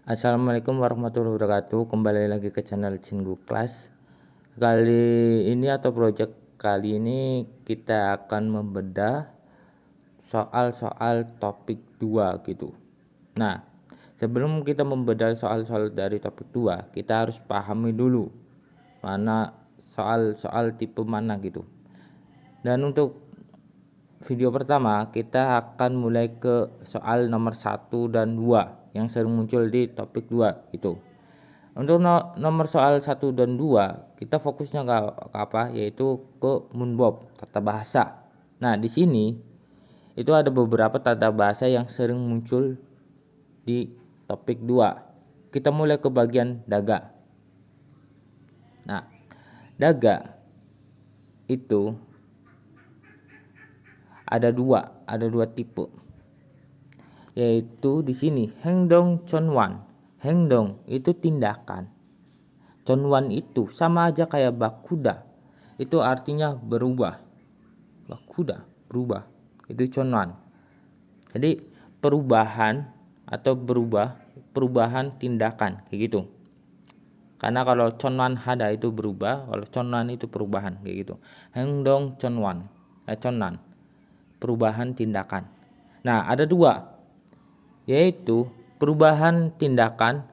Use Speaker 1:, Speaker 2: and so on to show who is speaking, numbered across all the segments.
Speaker 1: Assalamualaikum warahmatullahi wabarakatuh. Kembali lagi ke channel Cinggu Class. Kali ini atau project kali ini kita akan membedah soal-soal topik 2 gitu. Nah, sebelum kita membedah soal-soal dari topik 2, kita harus pahami dulu mana soal-soal tipe mana gitu. Dan untuk video pertama kita akan mulai ke soal nomor 1 dan 2 yang sering muncul di topik 2 gitu. Untuk nomor soal 1 dan 2 kita fokusnya ke apa, yaitu ke Munbob, tata bahasa. Nah, di sini itu ada beberapa tata bahasa yang sering muncul di topik 2. Kita mulai ke bagian daga. Nah, daga itu ada dua tipe, yaitu di sini hengdong chonwan. Hengdong itu tindakan, chonwan itu sama aja kayak bakuda, itu artinya berubah. Bakuda berubah, itu chonwan. Jadi perubahan atau perubahan tindakan kayak gitu. Karena kalau chonwan hada itu berubah, kalau chonwan itu perubahan kayak gitu. Hengdong chonwan, chonwan perubahan tindakan. Nah, ada dua, yaitu perubahan tindakan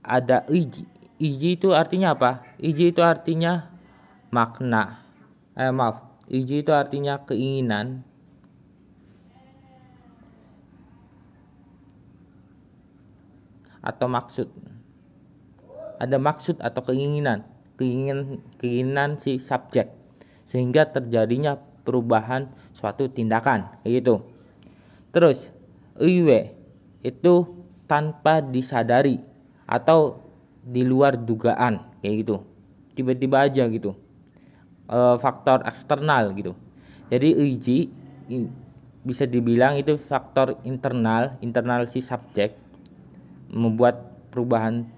Speaker 1: ada iji. Iji itu artinya apa? Iji itu artinya makna. Iji itu artinya keinginan. Atau maksud. Ada maksud atau keinginan si subjek, sehingga terjadinya perubahan suatu tindakan kayak gitu. Terus iwe itu tanpa disadari atau di luar dugaan kayak gitu, tiba-tiba aja gitu, faktor eksternal gitu. Jadi iji bisa dibilang itu faktor internal si subjek membuat perubahan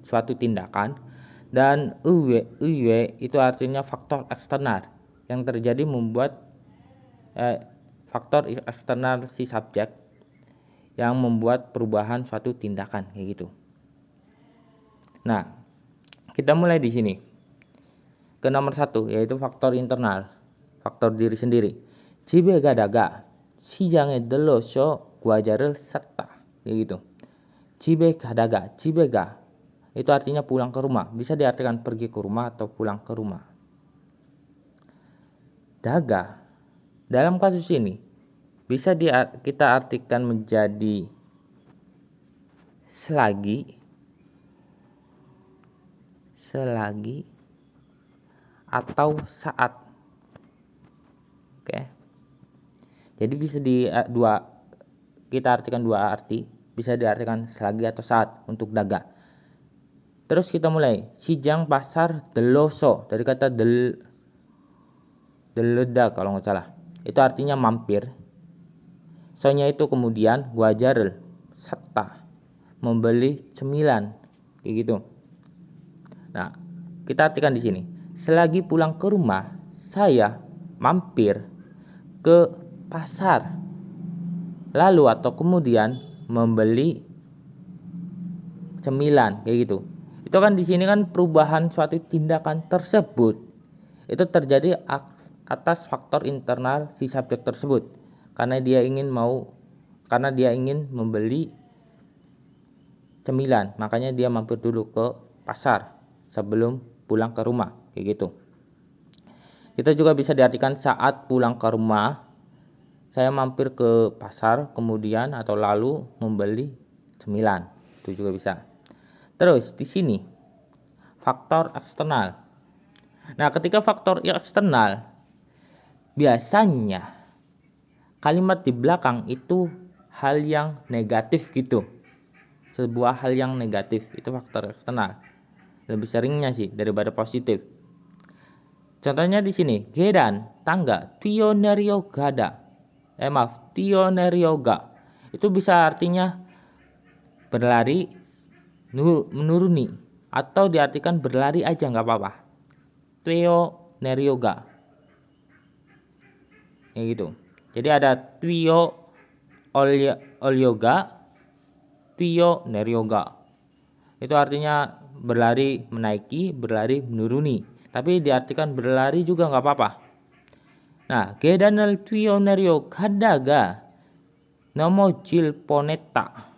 Speaker 1: suatu tindakan. Dan iwe itu artinya faktor eksternal yang terjadi membuat faktor eksternal si subjek yang membuat perubahan suatu tindakan kayak gitu. Nah, kita mulai di sini ke nomor 1, yaitu faktor internal, faktor diri sendiri. Cibe gadaga sijange delosho guajarel satta kayak gitu. Cibe gadaga, cibega itu artinya pulang ke rumah, bisa diartikan pergi ke rumah atau pulang ke rumah. Daga dalam kasus ini bisa kita artikan menjadi selagi atau saat. Oke. Jadi bisa kita artikan dua arti, bisa diartikan selagi atau saat untuk daga. Terus kita mulai sijang pasar deloso, dari kata deleda kalau nggak salah, itu artinya mampir. Soalnya itu kemudian guajarel satta, membeli cemilan kayak gitu. Nah, kita artikan di sini selagi pulang ke rumah saya mampir ke pasar, lalu atau kemudian membeli cemilan kayak gitu. Itu kan di sini kan perubahan suatu tindakan tersebut itu terjadi atas faktor internal si subjek tersebut, karena dia ingin membeli cemilan, makanya dia mampir dulu ke pasar sebelum pulang ke rumah kayak gitu. Kita juga bisa diartikan saat pulang ke rumah saya mampir ke pasar kemudian atau lalu membeli cemilan, itu juga bisa. Terus di sini faktor eksternal. Nah, ketika faktor eksternal biasanya kalimat di belakang itu hal yang negatif gitu. Sebuah hal yang negatif itu faktor eksternal. Lebih seringnya sih daripada positif. Contohnya di sini, gedan, tangga, tionerioga. Itu bisa artinya berlari, menuruni, atau diartikan berlari aja nggak apa-apa. Tionerioga. Kayak gitu. Jadi ada olyoga, 뛰어내려가. Itu artinya berlari menaiki, berlari menuruni. Tapi diartikan berlari juga nggak apa-apa. Nah, 계단을 뛰어내려가다가 넘어질 뻔했다.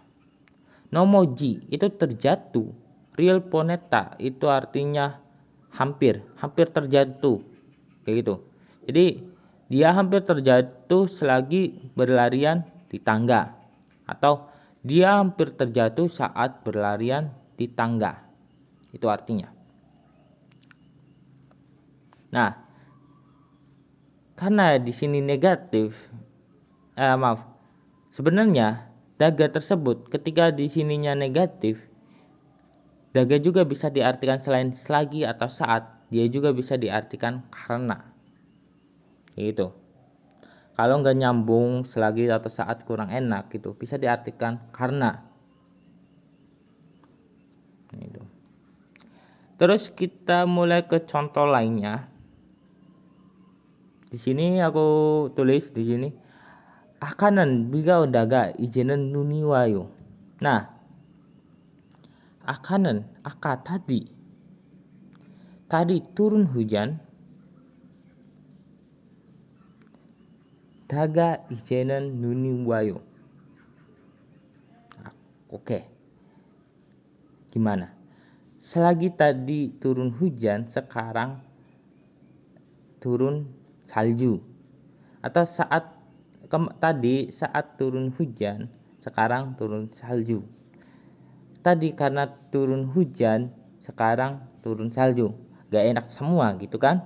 Speaker 1: Nomoji itu terjatuh. Real poneta itu artinya hampir terjatuh. Kayak gitu. Jadi dia hampir terjatuh selagi berlarian di tangga. Atau dia hampir terjatuh saat berlarian di tangga. Itu artinya. Nah, karena di sini negatif, sebenarnya daga tersebut ketika di sininya negatif, daga juga bisa diartikan selain selagi atau saat, dia juga bisa diartikan karena. Gitu. Kalau nggak nyambung selagi atau saat kurang enak gitu, bisa diartikan karena. Gitu. Terus kita mulai ke contoh lainnya. Di sini aku tulis di sini. Akanan biga daga ijenan nuni wayo. Nah, akanan tadi turun hujan. Daga ijenan nuni wayo. Oke. Gimana? Selagi tadi turun hujan, sekarang turun salju. Atau tadi saat turun hujan, sekarang turun salju. Tadi karena turun hujan, sekarang turun salju. Gak enak semua gitu kan.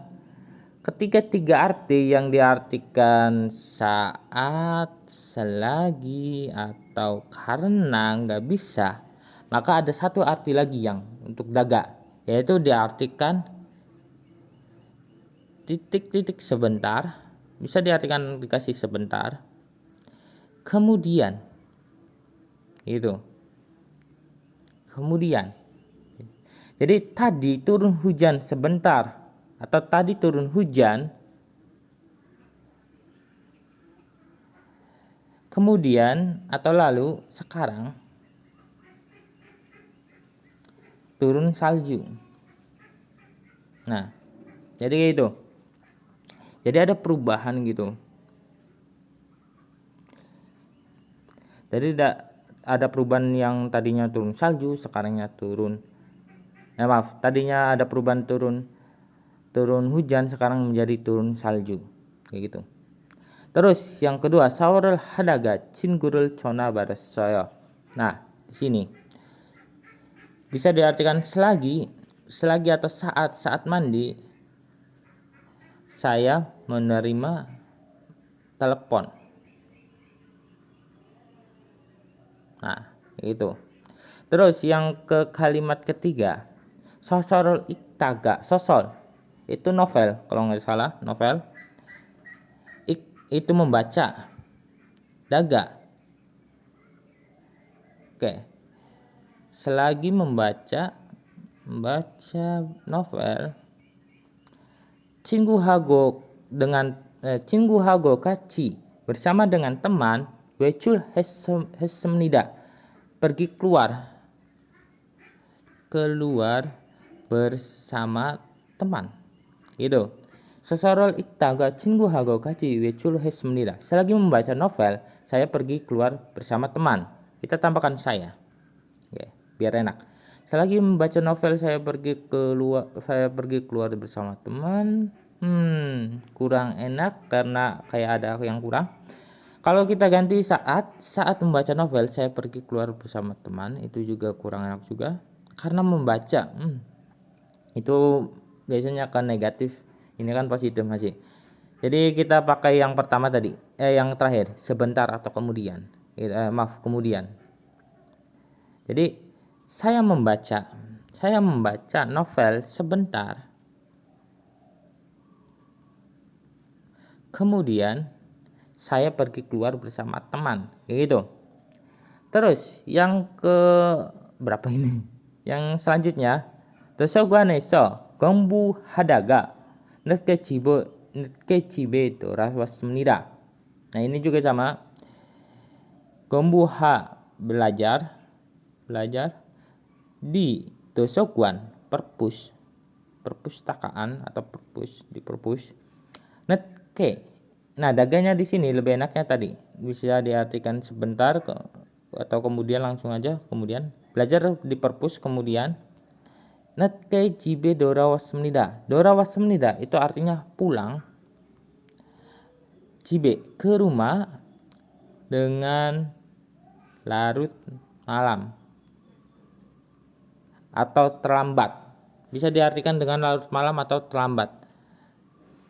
Speaker 1: Ketika tiga arti yang diartikan saat, selagi, atau karena gak bisa, maka ada satu arti lagi yang untuk daga, yaitu diartikan titik-titik sebentar. Bisa diartikan dikasih sebentar. Kemudian. Itu. Kemudian. Jadi tadi turun hujan sebentar. Atau tadi turun hujan. Kemudian atau lalu sekarang turun salju. Nah, jadi itu. Jadi ada perubahan gitu. Jadi ada perubahan yang tadinya turun salju, sekarangnya turun. Tadinya ada perubahan turun hujan, sekarang menjadi turun salju. Kayak gitu. Terus yang kedua, 사월을 하다가 친구를 전화 받았어요. Nah, di sini bisa diartikan selagi atau saat mandi saya menerima telepon. Nah, itu. Terus yang ke kalimat ketiga, sosorol iktaga. Sosol itu novel, kalau nggak salah novel. Itu membaca. Daga. Oke. Selagi membaca novel, 친구하고 같이 bersama dengan teman 외출했습니다. Pergi keluar bersama teman. Gitu. Sesorol iktaga 친구하고 같이 외출했습니다. Selagi membaca novel, saya pergi keluar bersama teman. Kita tambahkan saya. Oke, biar enak. Selagi membaca novel saya pergi keluar bersama teman. Kurang enak karena kayak ada yang kurang. Kalau kita ganti saat membaca novel saya pergi keluar bersama teman, itu juga kurang enak juga. Karena membaca itu biasanya akan negatif. Ini kan positif masih. Jadi kita pakai yang pertama tadi, yang terakhir, sebentar atau kemudian. Kemudian. Jadi saya membaca novel sebentar. Kemudian saya pergi keluar bersama teman. Gitu. Terus yang ke berapa ini? Yang selanjutnya, 도서관에서 공부하다가 늦게 집에 돌아왔습니다. Nah, ini juga sama. 공부하 belajar, belajar di dosoguan perpustakaan atau di perpus. Nah, daganya di sini lebih enaknya tadi bisa diartikan sebentar atau kemudian langsung aja, kemudian belajar di perpus, kemudian natke jibe dorawasmnida. Dorawasmnida itu artinya pulang, jibe ke rumah dengan larut malam atau terlambat. Bisa diartikan dengan larut malam atau terlambat.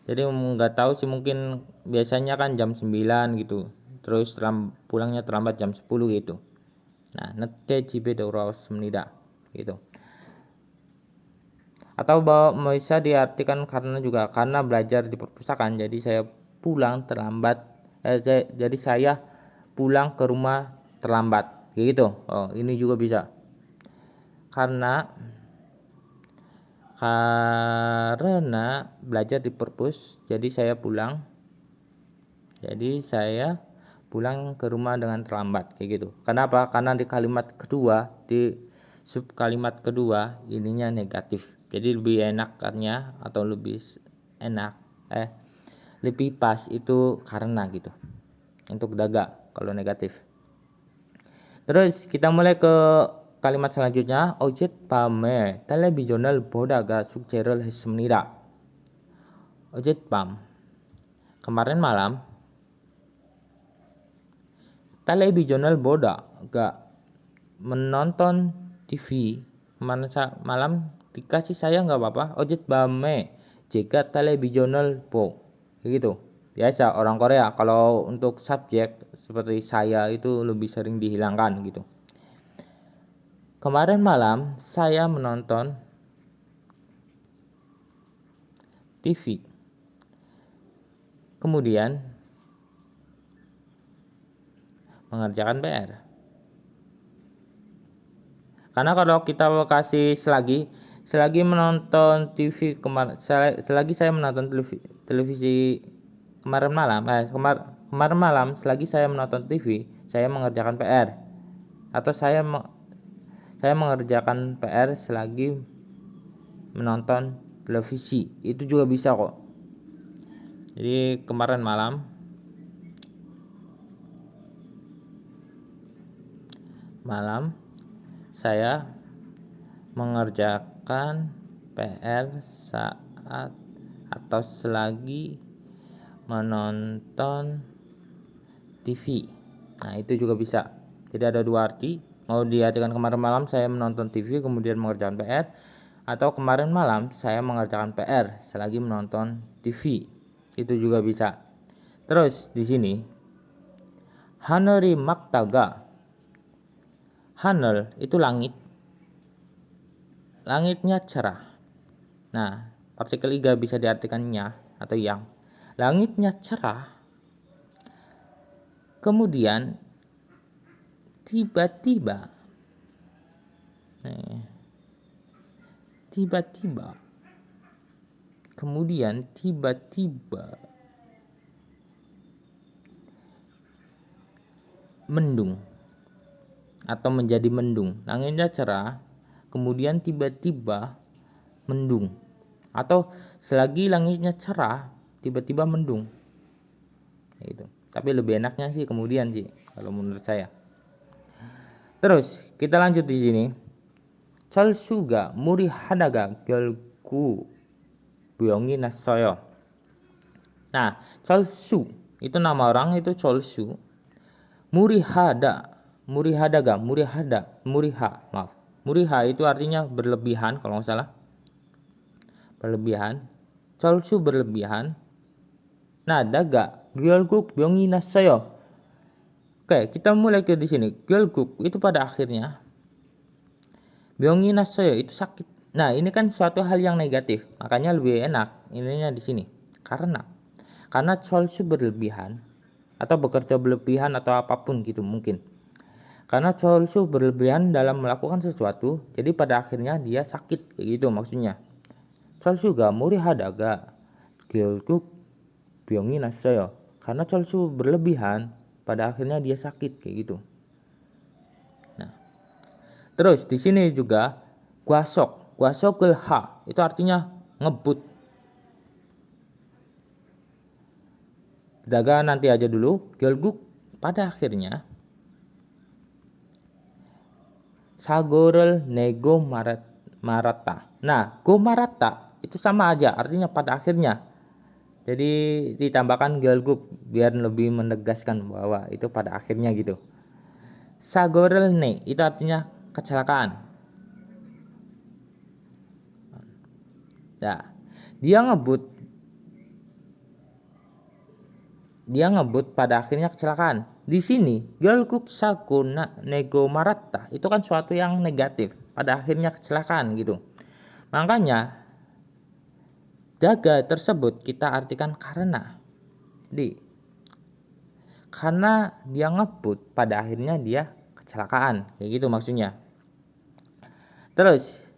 Speaker 1: Jadi nggak tahu sih, mungkin biasanya kan jam 9 gitu. Terus pulangnya terlambat jam 10 gitu. Nah, natke jibe dorawasmnida gitu. Atau bisa diartikan karena belajar di perpustakaan, jadi saya pulang terlambat. Jadi saya pulang ke rumah terlambat gitu. Oh, ini juga bisa. Karena belajar di perpus, jadi saya pulang ke rumah dengan terlambat kayak gitu. Kenapa? Karena di sub kalimat kedua ininya negatif, jadi lebih enaknya atau lebih pas itu karena gitu untuk daga kalau negatif. Terus kita mulai ke kalimat selanjutnya. 어젯 밤에 텔레비전을 보다가 숙제를 했습니다. 어젯밤, kemarin malam. Televisional bodaga, menonton TV. Malam dikasih saya nggak apa-apa. 어젯밤에 jika televisional gitu. Biasa orang Korea kalau untuk subjek seperti saya itu lebih sering dihilangkan gitu. Kemarin malam saya menonton TV. Kemudian mengerjakan PR. Karena kalau kita kasih selagi menonton TV selagi saya menonton televisi kemarin malam, selagi saya menonton TV, saya mengerjakan PR. Atau saya mengerjakan PR selagi menonton televisi, itu juga bisa kok. Jadi kemarin malam saya mengerjakan PR saat atau selagi menonton TV. Nah, itu juga bisa. Jadi ada dua arti. Mau diartikan kemarin malam saya menonton TV kemudian mengerjakan PR, atau kemarin malam saya mengerjakan PR selagi menonton TV. Itu juga bisa. Terus di sini 하늘이 맑다가, 하늘 itu langit. Langitnya cerah. Nah, partikel iga bisa diartikannya atau yang. Langitnya cerah. Kemudian tiba-tiba mendung atau menjadi mendung. Langitnya cerah, kemudian tiba-tiba mendung, atau selagi langitnya cerah tiba-tiba mendung. Gitu. Tapi lebih enaknya sih kemudian sih kalau menurut saya. Terus kita lanjut di sini. 철수가 물이 하다가 결국 병이 났어요. Nah, 철수 itu nama orang, itu 철수. Muriha itu artinya berlebihan kalau nggak salah. Berlebihan. 철수 berlebihan. 나다가 결국 병이 났어요. Oke, kita mulai ke di sini. 결국 itu pada akhirnya. 병이 났어요 itu sakit. Nah, ini kan suatu hal yang negatif. Makanya lebih enak ininya di sini. Karena 철수 berlebihan atau bekerja berlebihan atau apapun gitu mungkin. Karena 철수 berlebihan dalam melakukan sesuatu, jadi pada akhirnya dia sakit kayak gitu maksudnya. 철수가 무리하다가 결국 병이 났어요. Karena 철수 berlebihan, pada akhirnya dia sakit kayak gitu. Nah, Terus di sini juga guasok ha itu artinya ngebut. Daga nanti aja dulu. Gelguk pada akhirnya. Sagorel nego marata. Nah, go marata itu sama aja artinya pada akhirnya. Jadi ditambahkan gelguk biar lebih menegaskan bahwa itu pada akhirnya gitu. Sagorel ne itu artinya kecelakaan. Nah, dia ngebut pada akhirnya kecelakaan. Di sini gelguk sakuna nego marata itu kan suatu yang negatif, pada akhirnya kecelakaan gitu. Makanya daga tersebut kita artikan karena. Jadi karena dia ngebut pada akhirnya dia kecelakaan, kayak gitu maksudnya. Terus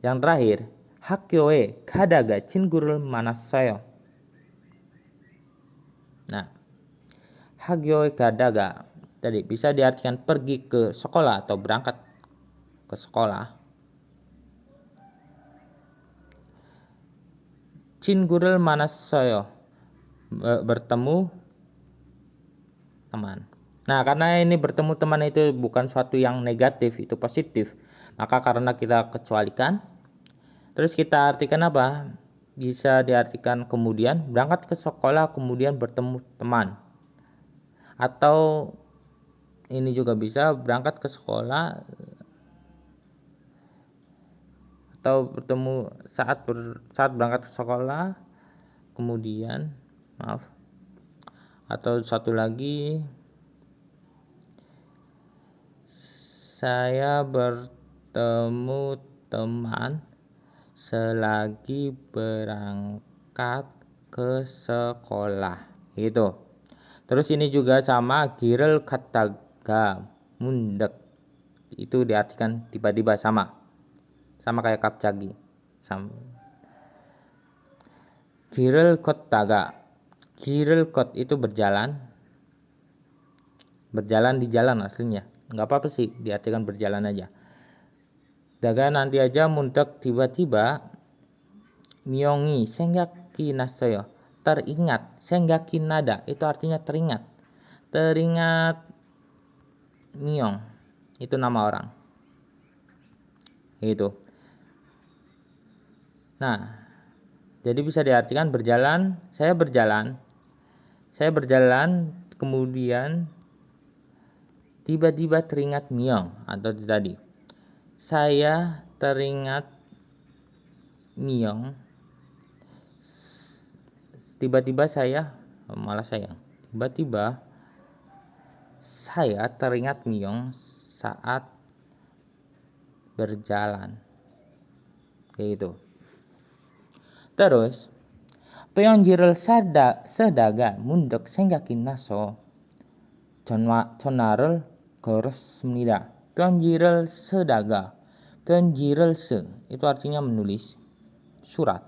Speaker 1: yang terakhir, hakyoe kadaga cingurul manasayo. Nah, hakyoe kadaga tadi bisa diartikan pergi ke sekolah atau berangkat ke sekolah. Cingurul manasayo bertemu teman. Nah, karena ini bertemu teman itu bukan suatu yang negatif, itu positif. Maka karena kita kecualikan, terus kita artikan apa? Bisa diartikan kemudian berangkat ke sekolah, kemudian bertemu teman. Atau ini juga bisa berangkat ke sekolah atau bertemu saat berangkat ke sekolah, kemudian atau satu lagi, saya bertemu teman selagi berangkat ke sekolah gitu. Terus ini juga sama girel kataga mundek itu diartikan tiba-tiba sama kayak kapcagi. Girel kotaga, girel kot itu berjalan di jalan aslinya, nggak apa-apa sih diartikan berjalan aja. Daga nanti aja mundek tiba-tiba. Miongi senggaki nasoyo teringat, senggaki nada itu artinya teringat miong itu nama orang itu. Nah, jadi bisa diartikan berjalan, saya berjalan kemudian tiba-tiba teringat miong, atau tadi saya teringat miong, tiba-tiba saya teringat miong saat berjalan kayak gitu. Terus peonjirel sedaga mundek senggakin naso conarel gores menida. Peonjirel sedaga, peonjirel se itu artinya menulis surat.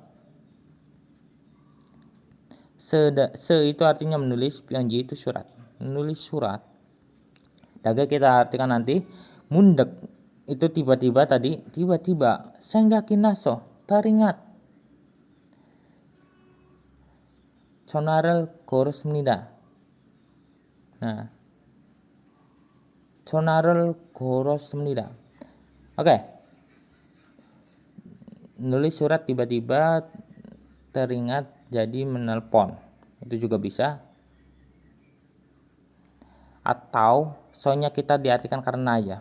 Speaker 1: Se itu artinya menulis, pionji itu surat, menulis surat. Daga kita artikan nanti. Mundek itu tiba-tiba tadi, tiba-tiba senggakin naso teringat. Conarel gores menida. Nah, conarel gores menida. Oke. Nulis surat tiba-tiba teringat jadi menelpon. Itu juga bisa. Atau soalnya kita diartikan karena aja.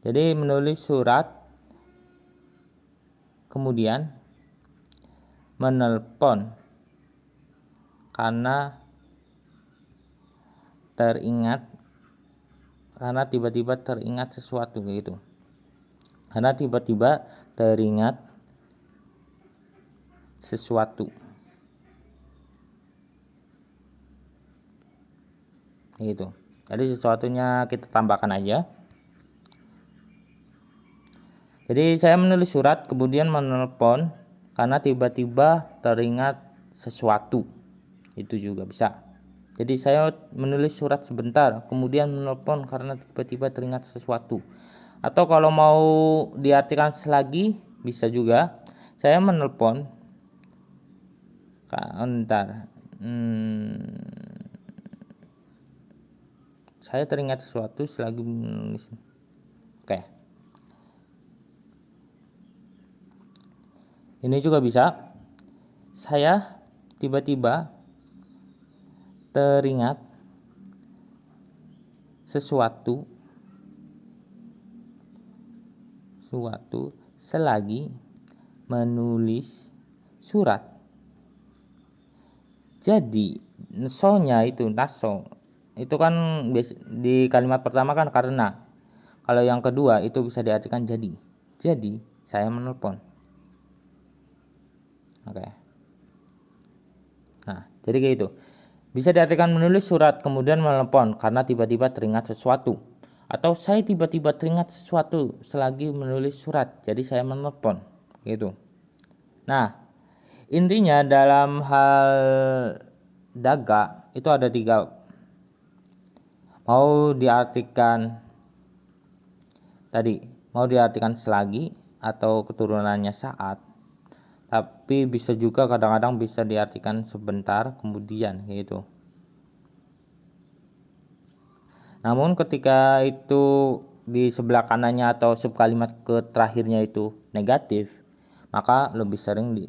Speaker 1: Jadi menulis surat kemudian menelpon karena tiba-tiba teringat sesuatu gitu. Karena tiba-tiba teringat sesuatu. Gitu. Jadi sesuatunya kita tambahkan aja. Jadi saya menulis surat kemudian menelpon karena tiba-tiba teringat sesuatu. Itu juga bisa. Jadi saya menulis surat sebentar, kemudian menelpon karena tiba-tiba teringat sesuatu. Atau kalau mau diartikan selagi, bisa juga. Saya menelpon, ntar, saya teringat sesuatu selagi menulis. Oke. Ini juga bisa. Saya tiba-tiba teringat sesuatu selagi menulis surat. Jadi naso-nya itu naso. Itu kan di kalimat pertama kan karena. Kalau yang kedua itu bisa diartikan jadi. Jadi saya menelpon. Oke. Nah, jadi kayak gitu. Bisa diartikan menulis surat kemudian menelpon karena tiba-tiba teringat sesuatu. Atau saya tiba-tiba teringat sesuatu selagi menulis surat. Jadi saya menelpon. Gitu. Nah, intinya dalam hal daga itu ada 3. Mau diartikan selagi atau keturunannya saat. Tapi bisa juga kadang-kadang bisa diartikan sebentar kemudian gitu. Namun ketika itu di sebelah kanannya atau subkalimat ke terakhirnya itu negatif, maka lebih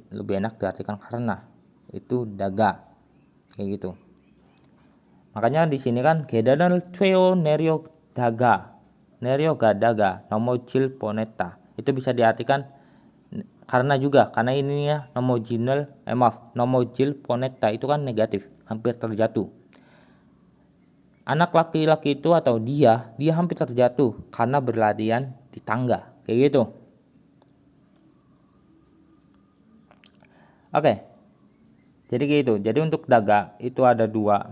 Speaker 1: enak diartikan karena. Itu daga. Kayak gitu. Makanya di sini kan gedanal tweo nerio daga. Nerio ga daga nomojil poneta. Itu bisa diartikan karena juga, karena ininya nomojil poneta itu kan negatif, hampir terjatuh. Anak laki-laki itu atau dia hampir terjatuh karena berlarian di tangga. Kayak gitu. Oke. Jadi kayak gitu. Jadi untuk daga itu ada dua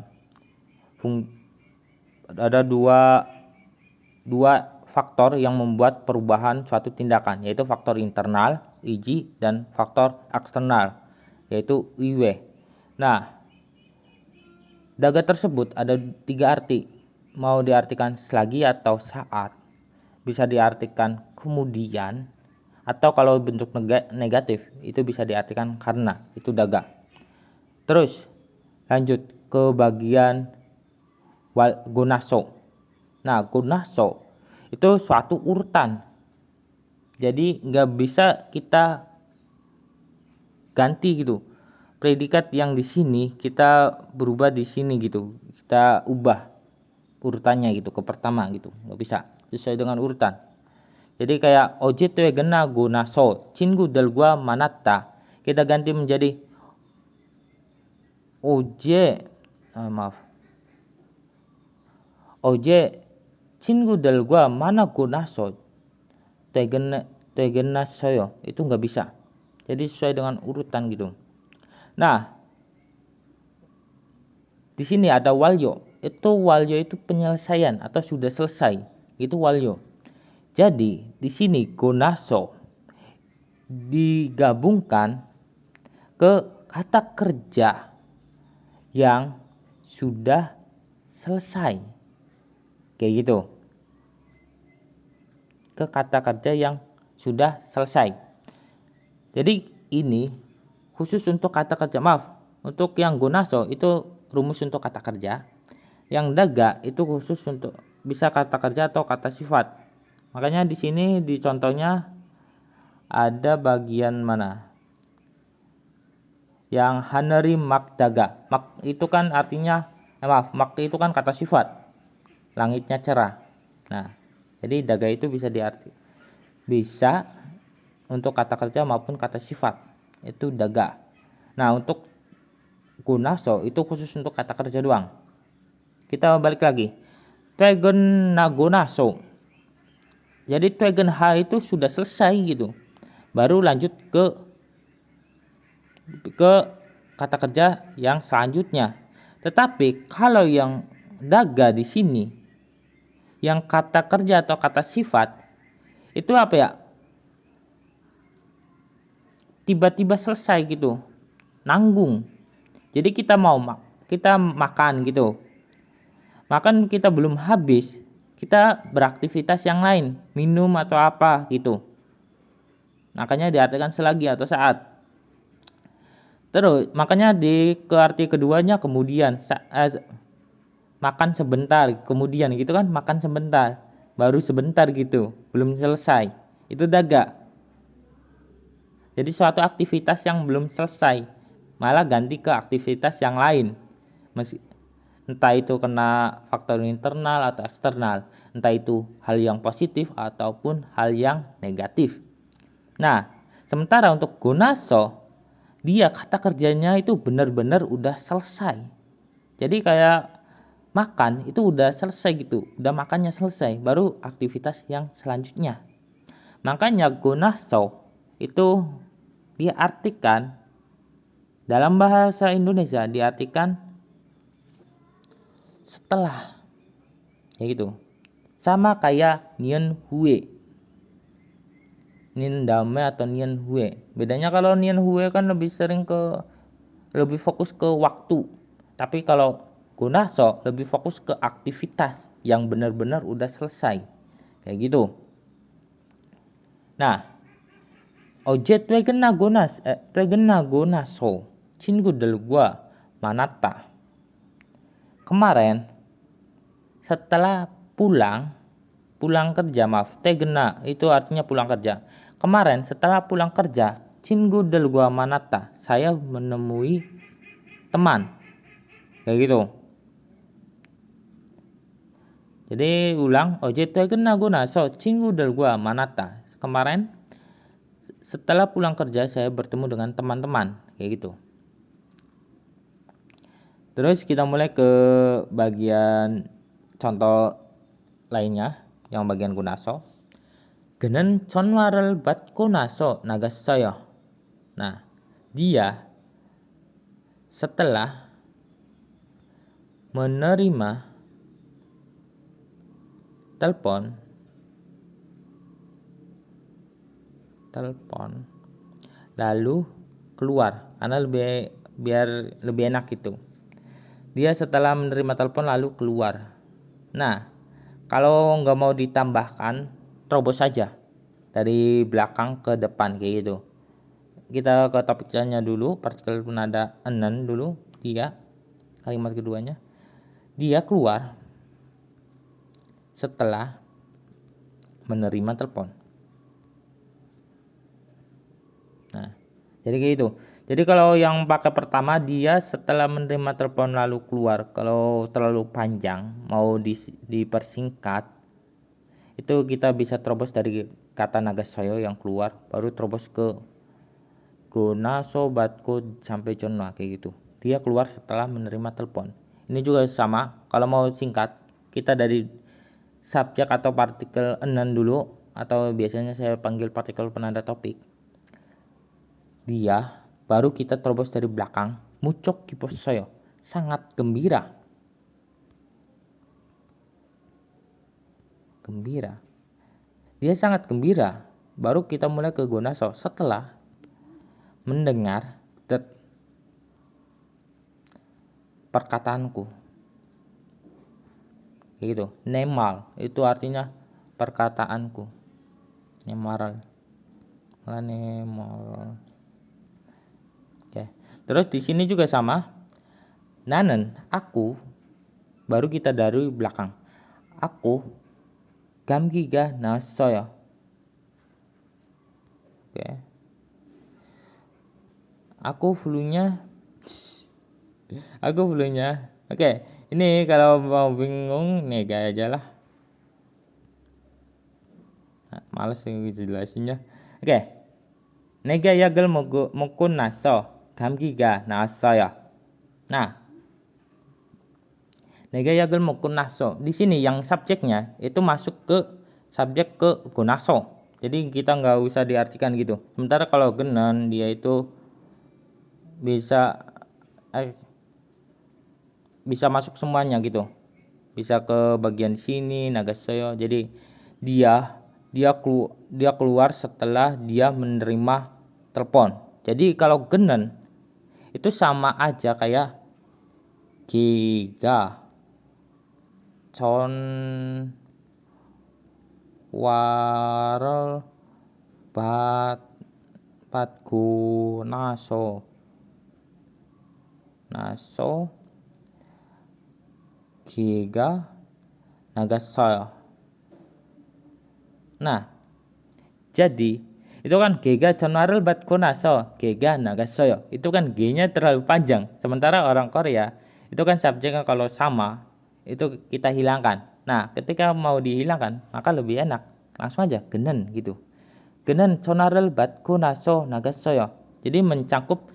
Speaker 1: faktor yang membuat perubahan suatu tindakan, yaitu faktor internal, iji, dan faktor eksternal, yaitu iwe. Nah, daga tersebut ada 3 arti. Mau diartikan selagi atau saat, bisa diartikan kemudian, atau kalau bentuk negatif itu bisa diartikan karena. Itu daga. Terus lanjut ke bagian gonaso. Nah, gonaso itu suatu urutan. Jadi nggak bisa kita ganti gitu. Predikat yang di sini kita berubah di sini gitu. Kita ubah urutannya gitu ke pertama gitu. Nggak bisa. Sesuai dengan urutan. Jadi kayak oje tuh gena gonaso, cingu del gua manatta. Kita ganti menjadi oje 친구 들과 만나고 나서 퇴근했어요. Itu nggak bisa. Jadi sesuai dengan urutan gitu. Nah, di sini ada walyo. Walyo itu penyelesaian atau sudah selesai. Itu walyo. Jadi di sini gonaso digabungkan ke kata kerja yang sudah selesai. Kayak gitu. Ke kata kerja yang sudah selesai. Jadi ini khusus untuk kata kerja. Untuk yang gonaso itu rumus untuk kata kerja. Yang daga itu khusus untuk bisa kata kerja atau kata sifat. Makanya di sini di contohnya ada bagian mana? Yang haneri mak daga. Mak itu kan artinya mak itu kan kata sifat. Langitnya cerah. Nah, jadi daga itu bisa untuk kata kerja maupun kata sifat. Itu daga. Nah, untuk gonaso itu khusus untuk kata kerja doang. Kita balik lagi. Twegen na gonaso. Jadi twegen ha itu sudah selesai gitu. Baru lanjut ke kata kerja yang selanjutnya. Tetapi kalau yang daga di sini yang kata kerja atau kata sifat itu apa ya? Tiba-tiba selesai gitu. Nanggung. Jadi kita mau kita makan gitu. Makan kita belum habis, kita beraktivitas yang lain, minum atau apa gitu. Makanya diartikan selagi atau saat. Terus makanya ke arti keduanya kemudian makan sebentar, kemudian gitu kan, makan sebentar, baru sebentar gitu, belum selesai. Itu daga. Jadi suatu aktivitas yang belum selesai, malah ganti ke aktivitas yang lain. Entah itu kena faktor internal atau eksternal, entah itu hal yang positif ataupun hal yang negatif. Nah, sementara untuk gonaso, dia kata kerjanya itu benar-benar udah selesai. Jadi kayak makan itu udah selesai gitu, udah makannya selesai, baru aktivitas yang selanjutnya. Makanya gonaso itu diartikan dalam bahasa Indonesia diartikan setelah, ya gitu. Sama kayak nian hue, nian dame atau nian hue. Bedanya kalau nian hue kan lebih fokus ke waktu, tapi kalau gonaso lebih fokus ke aktivitas yang benar-benar udah selesai, kayak gitu. Nah, ojet twegena gonaso 친구 들과 만났다. Kemarin setelah pulang kerja, tegena itu artinya pulang kerja. Kemarin setelah pulang kerja, 친구 들과 만났다, saya menemui teman, kayak gitu. Jadi ulang, 어제 퇴근하고 나서 친구들과 만났다. Kemarin setelah pulang kerja saya bertemu dengan teman-teman, kayak gitu. Terus kita mulai ke bagian contoh lainnya, yang bagian gonaso. 그는 전화를 받고 나서 나갔어요. Nah, dia setelah menerima telepon lalu keluar, karena biar lebih enak gitu. Dia setelah menerima telepon lalu keluar. Nah, kalau nggak mau ditambahkan, terobos saja dari belakang ke depan, kayak gitu. Kita ke topiknya dulu, partikel penanda enen dulu. Dia, kalimat keduanya, dia keluar setelah menerima telepon. Nah, jadi kayak gitu. Jadi kalau yang pakai pertama, dia setelah menerima telepon lalu keluar. Kalau terlalu panjang mau dipersingkat, itu kita bisa terobos dari kata nagasayo yang keluar, baru terobos ke gona sobatku sampai jonwa, kayak gitu. Dia keluar setelah menerima telepon. Ini juga sama, kalau mau singkat kita dari subjek atau partikel enen dulu, atau biasanya saya panggil partikel penanda topik. Dia, baru kita terobos dari belakang, mucok kiposoyo, sangat gembira. Dia sangat gembira. Baru kita mulai ke gonaso setelah mendengar perkataanku, gitu. Nemal itu artinya perkataanku. Nemal. Oke. Terus di sini juga sama. Nanen, aku, baru kita dari belakang. Aku 감기가 났어요. Oke. Aku flu-nya. Oke, ini kalau mau bingung nih kayak aja lah. Nah, males jelasinnya. Oke. 내가 약을 먹고 나서 감기가 나왔어요. Nah, 내가 약을 먹고 나서, di sini yang subjeknya itu masuk ke subjek ke gonaso. Jadi kita nggak usah diartikan gitu. Sementara kalau genan dia itu bisa masuk semuanya gitu. Bisa ke bagian sini nagasayo. Jadi dia keluar setelah dia menerima telepon. Jadi kalau genan itu sama aja kayak giga con warel batku naso giga nagasaya. Nah, jadi itu kan giga con warel batku naso giga nagasaya, itu kan G-nya terlalu panjang, sementara orang Korea itu kan subjeknya kalau sama itu kita hilangkan. Nah, ketika mau dihilangkan maka lebih enak langsung aja genen gitu. Genen sonarel batku naso nagasaya. Jadi mencakup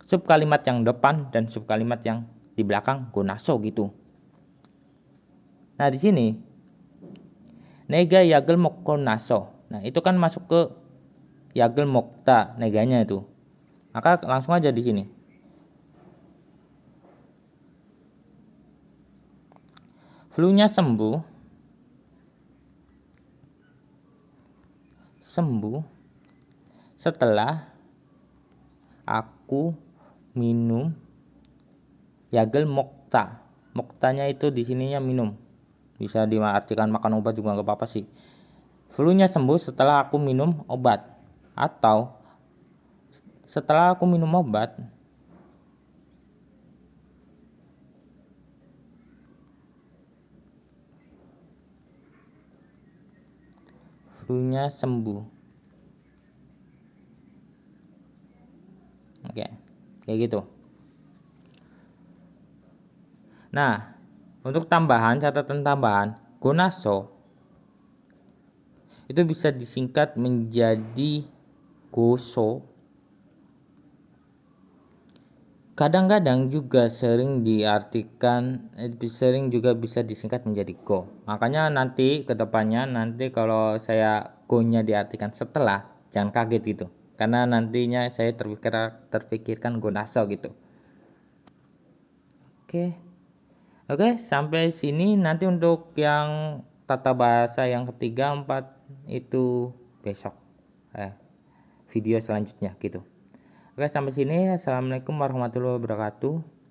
Speaker 1: sub kalimat yang depan dan sub kalimat yang di belakang gonaso gitu. Nah, di sini nega yagel mokko naso. Nah, itu kan masuk ke yagel mokta neganya itu. Maka langsung aja di sini. Flu-nya sembuh setelah aku minum yagel mokta. Moktanya itu di sininya minum. Bisa diartikan makan obat juga nggak apa-apa sih. Flu-nya sembuh setelah aku minum obat, atau setelah aku minum obat flu-nya sembuh. Oke, kayak gitu. Nah, untuk catatan tambahan, gonaso itu bisa disingkat menjadi goso. Kadang-kadang juga sering juga bisa disingkat menjadi go. Makanya nanti kedepannya kalau saya go-nya diartikan setelah, jangan kaget gitu. Karena nantinya saya terpikirkan gonaso gitu. Oke, sampai sini. Nanti untuk yang tata bahasa yang ketiga, 4 itu besok video selanjutnya gitu. Oke, sampai sini. Assalamualaikum warahmatullahi wabarakatuh.